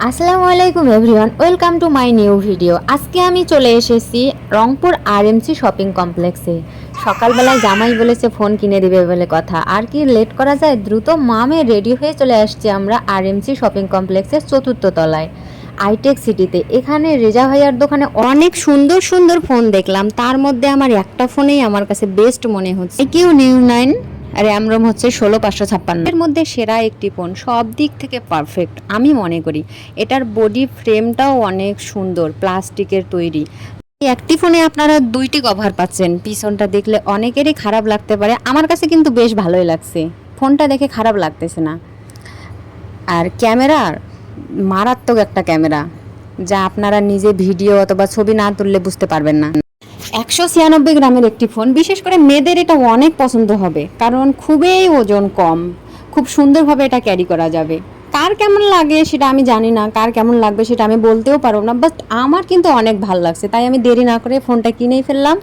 আসসালামু আলাইকুম everyone, welcome to my new video. আজকে আমি চলে এসেছি রংপুর আরএমসি শপিং কমপ্লেক্সে। সকালবেলায় জামাই বলেছে ফোন কিনে দিবে বলে কথা, আর কি লেট করা যায়, দ্রুত মামে রেডি হয়ে চলে আসছি আমরা আরএমসি শপিং কমপ্লেক্সের চতুর্থ তলায় আইটেক সিটিতে। এখানে রেজা ভাইয়ার দোকানে অনেক সুন্দর সুন্দর ফোন দেখলাম, তার মধ্যে আমার একটা ফোনেই আমার কাছে বেস্ট মনে হচ্ছে, কিউ নিউ 9 র্যাম রোম হচ্ছে 16,556। এর মধ্যে সেরা একটি ফোন, সব দিক থেকে পারফেক্ট আমি মনে করি। এটার বডি ফ্রেমটাও অনেক সুন্দর, প্লাস্টিকের তৈরি। একটি ফোনে আপনারা দুইটি কভার পাচ্ছেন। পিছনটা দেখলে অনেকেরই খারাপ লাগতে পারে, আমার কাছে কিন্তু বেশ ভালোই লাগছে, ফোনটা দেখে খারাপ লাগতেছে না। আর ক্যামেরার মারাত্মক একটা ক্যামেরা, যা আপনারা নিজে ভিডিও অথবা ছবি না তুললে বুঝতে পারবেন না। 196 গ্রামের একটি ফোন, বিশেষ করে মেয়েদের এটা অনেক পছন্দ হবে, কারণ খুবই ওজন কম, খুব সুন্দরভাবে এটা ক্যারি করা যাবে। কার কেমন লাগে সেটা আমি জানি না, কার কেমন লাগবে সেটা আমি বলতেও পারবো না, বাট আমার কিন্তু অনেক ভালো লাগছে, তাই আমি দেরি না করে ফোনটা কিনেই ফেললাম।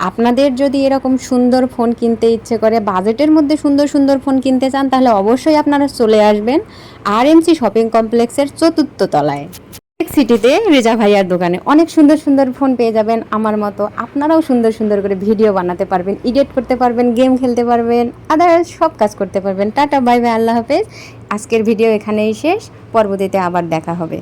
আপনাদের যদি এরকম সুন্দর ফোন কিনতে ইচ্ছে করে, বাজেটের মধ্যে সুন্দর সুন্দর ফোন কিনতে চান, তাহলে অবশ্যই আপনারা চলে আসবেন আরএমসি শপিং কমপ্লেক্সের চতুর্থ তলায় সিটিতে রেজা ভাইয়ার দোকানে। অনেক সুন্দর সুন্দর ফোন পেয়ে যাবেন আমার মতো। আপনারাও সুন্দর সুন্দর করে ভিডিও বানাতে পারবেন, এডিট করতে পারবেন, গেম খেলতে পারবেন, আদার্স সব কাজ করতে পারবেন। টাটা, বাই বাই, আল্লাহ হাফেজ। আজকের ভিডিও এখানেই শেষ, পরবর্তীতে আবার দেখা হবে।